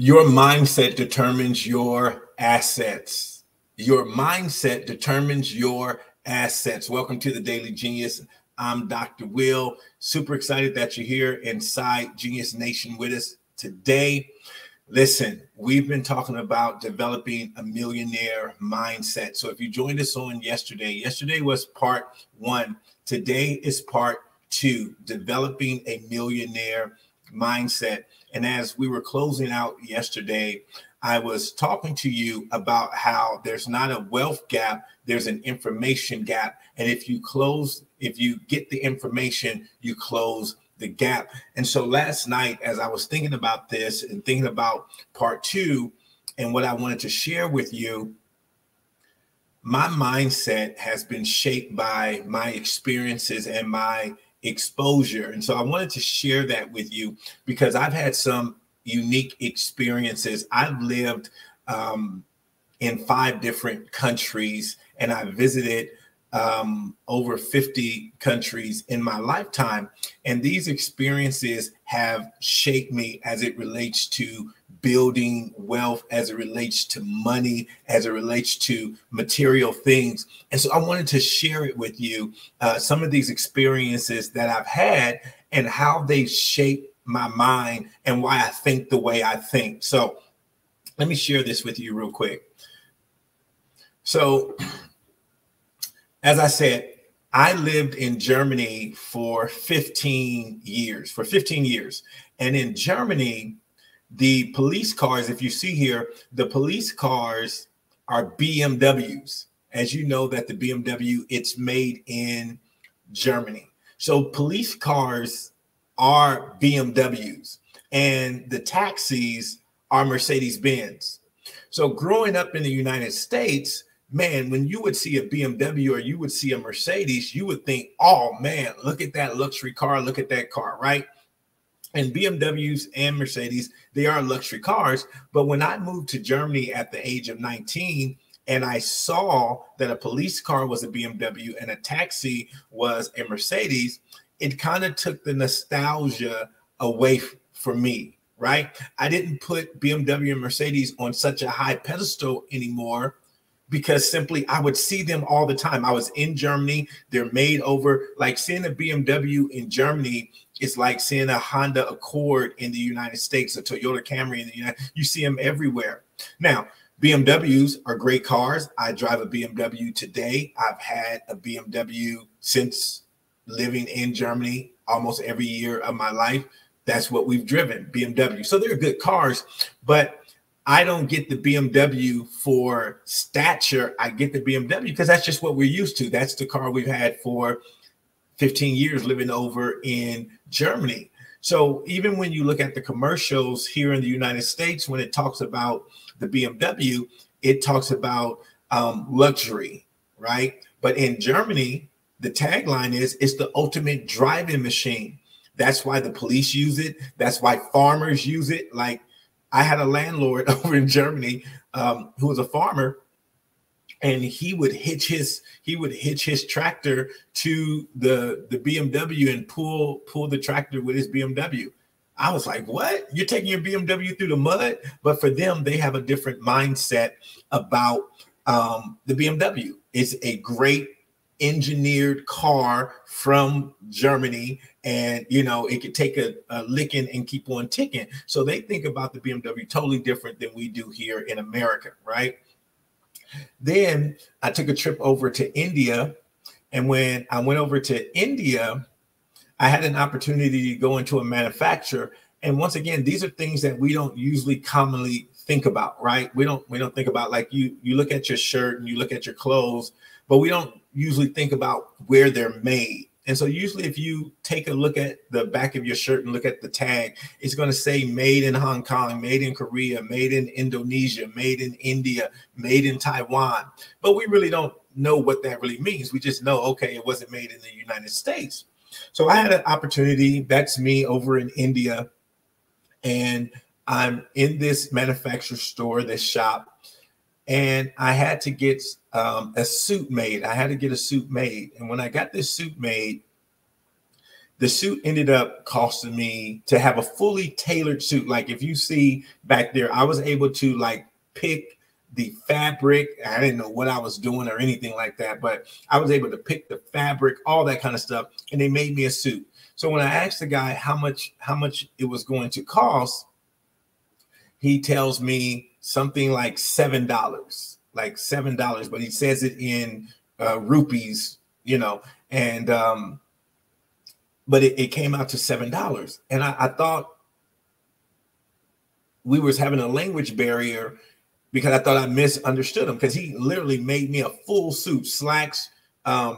Your mindset determines your assets. Your mindset determines your assets. Welcome to the Daily Genius. I'm Dr. Will. Super excited that you're here inside Genius Nation with us today. Listen, we've been talking about developing a millionaire mindset. So if you joined us on yesterday was part one. Today is part two, developing a millionaire mindset. And as we were closing out yesterday, I was talking to you about how there's not a wealth gap, there's an information gap. And if you get the information, you close the gap. And so last night, as I was thinking about this and thinking about part two and what I wanted to share with you, my mindset has been shaped by my experiences and my exposure. And so I wanted to share that with you because I've had some unique experiences. I've lived in 5 different countries, and I visited over 50 countries in my lifetime. And these experiences have shaped me as it relates to building wealth, as it relates to money, as it relates to material things. And so I wanted to share it with you, some of these experiences that I've had and how they shape my mind and why I think the way I think. So let me share this with you real quick. So as I said, I lived in Germany for 15 years. And in Germany, the police cars, if you see here, the police cars are BMWs. As you know that the BMW, it's made in Germany. So police cars are BMWs and the taxis are Mercedes-Benz. So growing up in the United States, man, when you would see a BMW or you would see a Mercedes, you would think, oh man, look at that luxury car, look at that car, right? And BMWs and Mercedes, they are luxury cars. But when I moved to Germany at the age of 19 and I saw that a police car was a BMW and a taxi was a Mercedes, it kind of took the nostalgia away from me, right? I didn't put BMW and Mercedes on such a high pedestal anymore because simply I would see them all the time. I was in Germany. They're made over, like seeing a BMW in Germany is like seeing a Honda Accord in the United States, a Toyota Camry in the United States. You see them everywhere. Now, BMWs are great cars. I drive a BMW today. I've had a BMW since living in Germany almost every year of my life. That's what we've driven, BMW. So they're good cars, but I don't get the BMW for stature. I get the BMW because that's just what we're used to. That's the car we've had for 15 years living over in Germany. So even when you look at the commercials here in the United States, when it talks about the BMW, it talks about luxury, right? But in Germany, the tagline is, it's the ultimate driving machine. That's why the police use it. That's why farmers use it. Like I had a landlord over in Germany who was a farmer, and he would hitch his tractor to the BMW and pull the tractor with his BMW. I was like, what? You're taking your BMW through the mud? But for them, they have a different mindset about the BMW. It's a great engineered car from Germany, and you know it could take a licking and keep on ticking. So they think about the BMW totally different than we do here in America, right? Then I took a trip over to India, and when I went over to India, I had an opportunity to go into a manufacturer. And once again, these are things that we don't usually commonly think about, right? We don't think about, like you look at your shirt and you look at your clothes, but we don't usually think about where they're made. And so usually if you take a look at the back of your shirt and look at the tag, it's going to say made in Hong Kong, made in Korea, made in Indonesia, made in India, made in Taiwan. But we really don't know what that really means. We just know, okay, it wasn't made in the United States. So I had an opportunity. That's me over in India. And I'm in this manufacturer store, this shop. And I had to get a suit made. And when I got this suit made, the suit ended up costing me to have a fully tailored suit. Like if you see back there, I was able to like pick the fabric. I didn't know what I was doing or anything like that, but I was able to pick the fabric, all that kind of stuff. And they made me a suit. So when I asked the guy how much it was going to cost, he tells me something like $7, but he says it in rupees, you know, and but it came out to $7. And I thought we was having a language barrier because I thought I misunderstood him, because he literally made me a full suit, slacks, a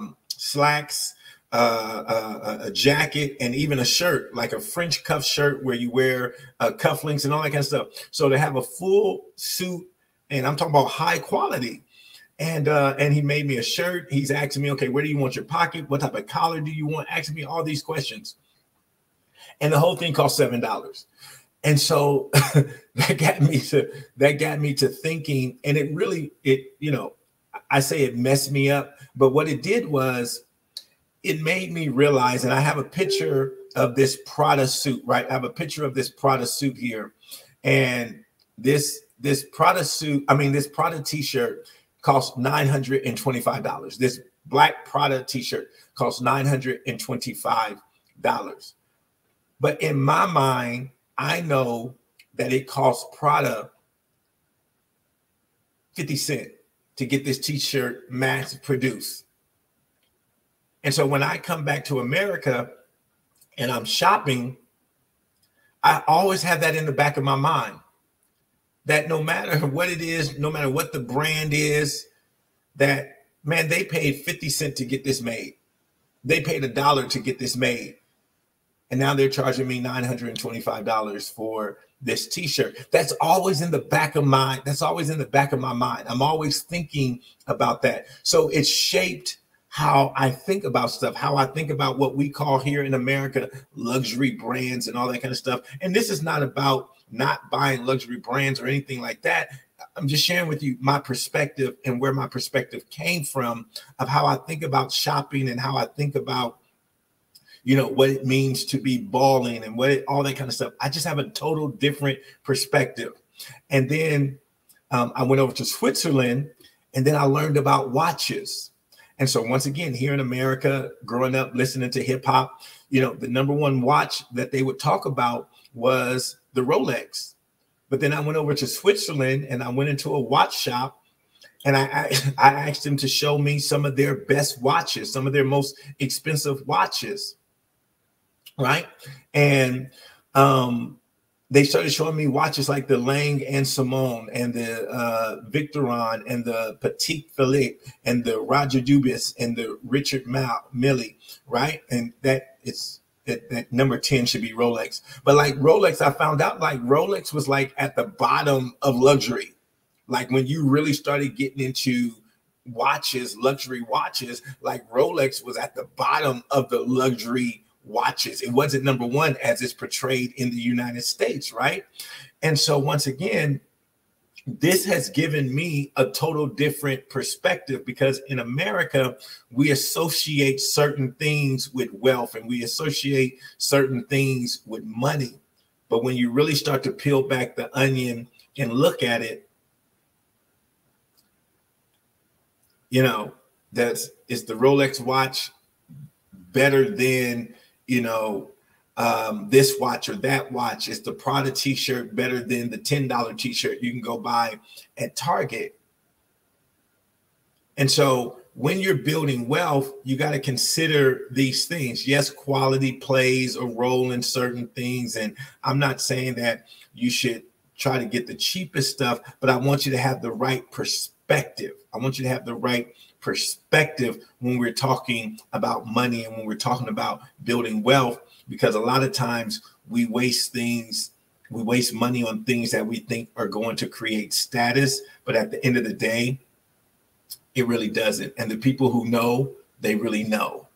jacket, and even a shirt, like a French cuff shirt where you wear cufflinks and all that kind of stuff. So to have a full suit, and I'm talking about high quality, and he made me a shirt. He's asking me, okay, where do you want your pocket? What type of collar do you want? Asking me all these questions. And the whole thing cost $7. And so that got me to thinking, and you know, I say it messed me up, but what it did was it made me realize, and I have a picture of this Prada suit, right? I have a picture of this Prada suit here. And this Prada suit, this Prada t-shirt costs $925. This black Prada t-shirt costs $925. But in my mind, I know that it cost Prada 50 cents to get this t-shirt mass produced. And so when I come back to America and I'm shopping, I always have that in the back of my mind, that no matter what it is, no matter what the brand is, that, man, they paid 50 cents to get this made. They paid $1 to get this made. And now they're charging me $925 for this t-shirt. That's always in the back of my mind. I'm always thinking about that. So it's shaped how I think about stuff, how I think about what we call here in America luxury brands and all that kind of stuff. And this is not about not buying luxury brands or anything like that. I'm just sharing with you my perspective and where my perspective came from of how I think about shopping and how I think about, you know, what it means to be balling and all that kind of stuff. I just have a total different perspective. And then I went over to Switzerland, and then I learned about watches. And so once again, here in America, growing up, listening to hip hop, you know, the number one watch that they would talk about was the Rolex. But then I went over to Switzerland and I went into a watch shop, and I asked them to show me some of their best watches, some of their most expensive watches. Right. And they started showing me watches like the Lang and Simone and the Victoron and the Petit Philippe and the Roger Dubis and the Richard Mille. Right. And that number 10 should be Rolex. But like Rolex, I found out like Rolex was like at the bottom of luxury. Like when you really started getting into watches, luxury watches, like Rolex was at the bottom of the luxury watches. It wasn't number one as it's portrayed in the United States, right? And so once again, this has given me a total different perspective, because in America, we associate certain things with wealth and we associate certain things with money. But when you really start to peel back the onion and look at it, you know, is the Rolex watch better than, you know, this watch or that watch? Is the Prada t-shirt better than the $10 t-shirt you can go buy at Target? And so when you're building wealth, you got to consider these things. Yes, quality plays a role in certain things. And I'm not saying that you should try to get the cheapest stuff, but I want you to have the right perspective. I want you to have the right perspective when we're talking about money and when we're talking about building wealth, because a lot of times we waste money on things that we think are going to create status, but at the end of the day, it really doesn't. And the people who know, they really know,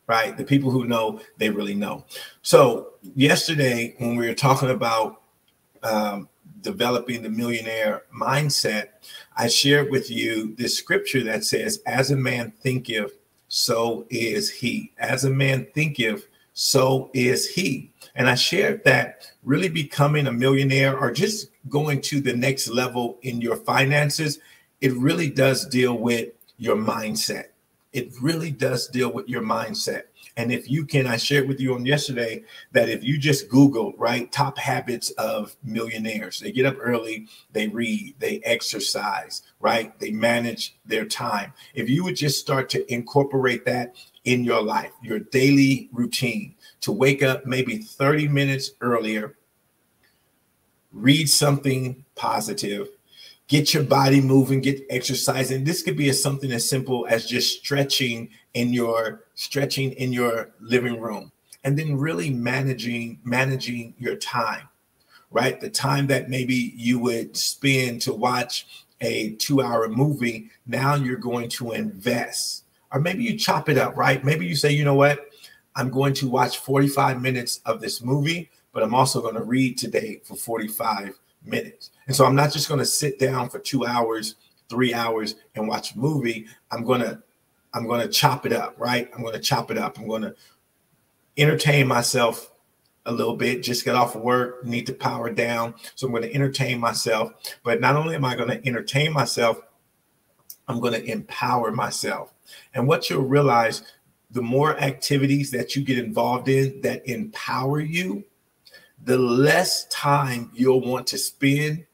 right? The people who know, they really know. So yesterday, when we were talking about developing the millionaire mindset, I shared with you this scripture that says, as a man thinketh, so is he. As a man thinketh, so is he. And I shared that really becoming a millionaire or just going to the next level in your finances, it really does deal with your mindset. It really does deal with your mindset. And if you can, I shared with you on yesterday that if you just Google, right, top habits of millionaires, they get up early, they read, they exercise, right? They manage their time. If you would just start to incorporate that in your life, your daily routine, to wake up maybe 30 minutes earlier, read something positive, get your body moving, get exercising. This could be something as simple as just stretching in your living room, and then really managing your time, right? The time that maybe you would spend to watch a 2-hour movie, now you're going to invest. Or maybe you chop it up, right? Maybe you say, you know what? I'm going to watch 45 minutes of this movie, but I'm also going to read today for 45 minutes. And so I'm not just going to sit down for 2 hours, 3 hours and watch a movie. I'm going to chop it up, right? I'm going to chop it up. I'm going to entertain myself a little bit, just got off of work, need to power down. So I'm going to entertain myself. But not only am I going to entertain myself, I'm going to empower myself. And what you'll realize, the more activities that you get involved in that empower you, the less time you'll want to spend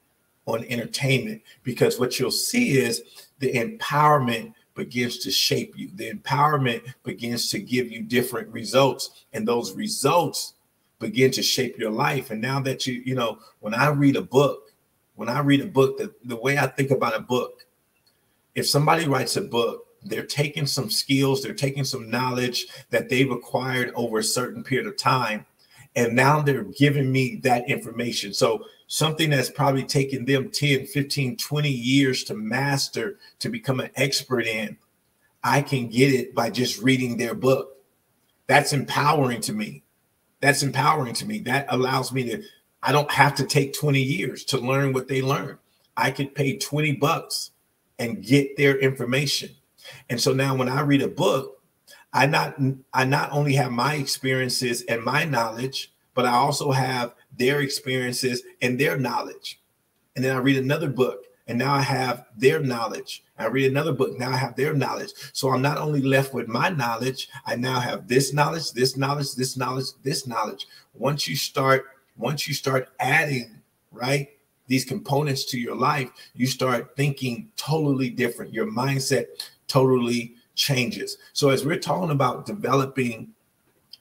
on entertainment, because what you'll see is the empowerment begins to shape you. The empowerment begins to give you different results, and those results begin to shape your life. And now that you know, when I read a book, the way I think about a book, if somebody writes a book, they're taking some skills, they're taking some knowledge that they've acquired over a certain period of time, and now they're giving me that information. So something that's probably taken them 10, 15, 20 years to master, to become an expert in, I can get it by just reading their book. That's empowering to me. That's empowering to me. That allows me to, I don't have to take 20 years to learn what they learn. I could pay $20 and get their information. And so now when I read a book, I not only have my experiences and my knowledge, but I also have their experiences and their knowledge. And then I read another book, and now I have their knowledge. I read another book, now I have their knowledge. So I'm not only left with my knowledge, I now have this knowledge, this knowledge, this knowledge, this knowledge. Once you start adding, right, these components to your life, you start thinking totally different. Your mindset totally changes. So as we're talking about developing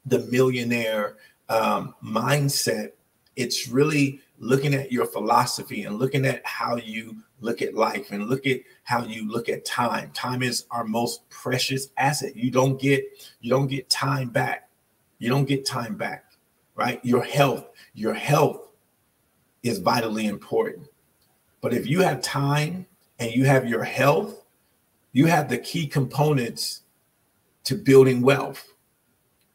the millionaire mindset, it's really looking at your philosophy and looking at how you look at life and look at how you look at time. Time is our most precious asset. You don't get time back. You don't get time back, right? Your health is vitally important. But if you have time and you have your health, you have the key components to building wealth.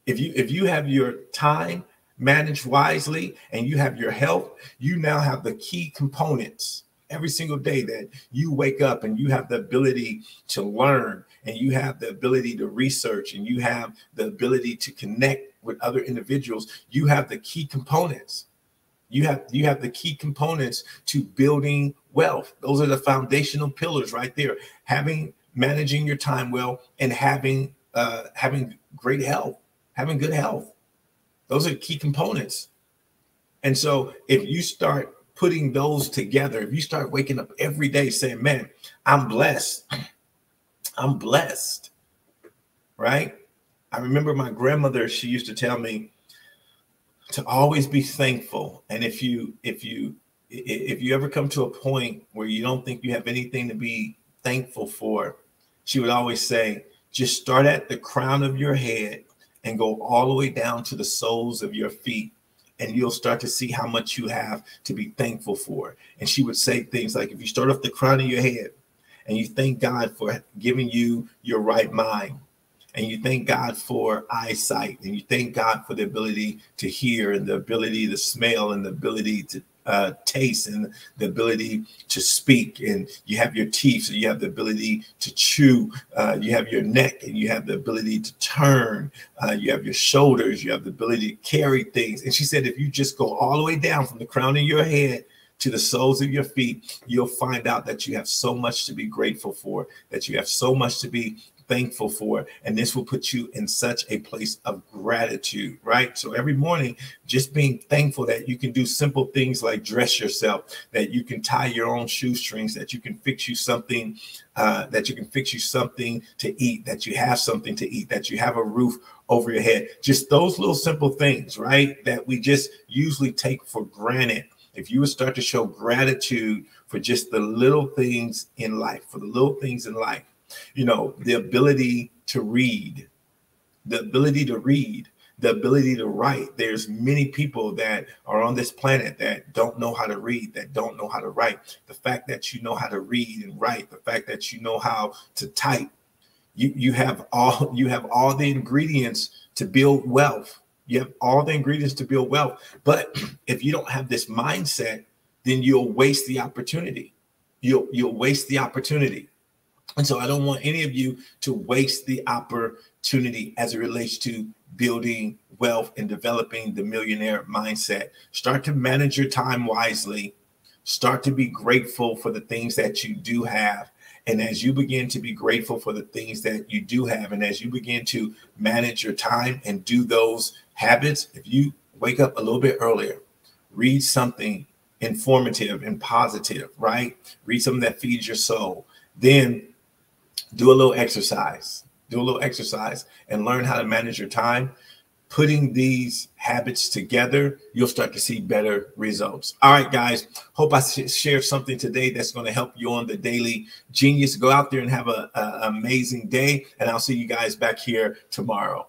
If you have your time managed wisely and you have your health, you now have the key components every single day that you wake up, and you have the ability to learn, and you have the ability to research, and you have the ability to connect with other individuals. You have the key components. You have the key components to building wealth. Those are the foundational pillars right there. Managing your time well, and having great health, having good health. Those are key components. And so if you start putting those together, if you start waking up every day saying, man, I'm blessed, right? I remember my grandmother, she used to tell me to always be thankful. And if you ever come to a point where you don't think you have anything to be thankful for, she would always say, just start at the crown of your head and go all the way down to the soles of your feet, and you'll start to see how much you have to be thankful for. And she would say things like, if you start off the crown of your head and you thank God for giving you your right mind, and you thank God for eyesight, and you thank God for the ability to hear, and the ability to smell, and the ability to taste and the ability to speak, and you have your teeth, so you have the ability to chew. You have your neck, and you have the ability to turn. You have your shoulders, you have the ability to carry things. And she said, if you just go all the way down from the crown of your head to the soles of your feet, you'll find out that you have so much to be grateful for, that you have so much to be thankful for, and this will put you in such a place of gratitude, right? So every morning, just being thankful that you can do simple things like dress yourself, that you can tie your own shoestrings, that you can fix you something, to eat, that you have something to eat, that you have a roof over your head. Just those little simple things, right, that we just usually take for granted. If you would start to show gratitude for just the little things in life, you know, the ability to read, the ability to write. There's many people that are on this planet that don't know how to read, that don't know how to write. The fact that you know how to read and write, the fact that you know how to type, you have all the ingredients to build wealth. You have all the ingredients to build wealth. But if you don't have this mindset, then you'll waste the opportunity. You'll waste the opportunity. And so I don't want any of you to waste the opportunity as it relates to building wealth and developing the millionaire mindset. Start to manage your time wisely. Start to be grateful for the things that you do have. And as you begin to be grateful for the things that you do have, and as you begin to manage your time and do those habits, if you wake up a little bit earlier, read something informative and positive, right? Read something that feeds your soul. Then do a little exercise, and learn how to manage your time. Putting these habits together, you'll start to see better results. All right, guys, hope I shared something today that's going to help you on the daily genius. Go out there and have an amazing day, and I'll see you guys back here tomorrow.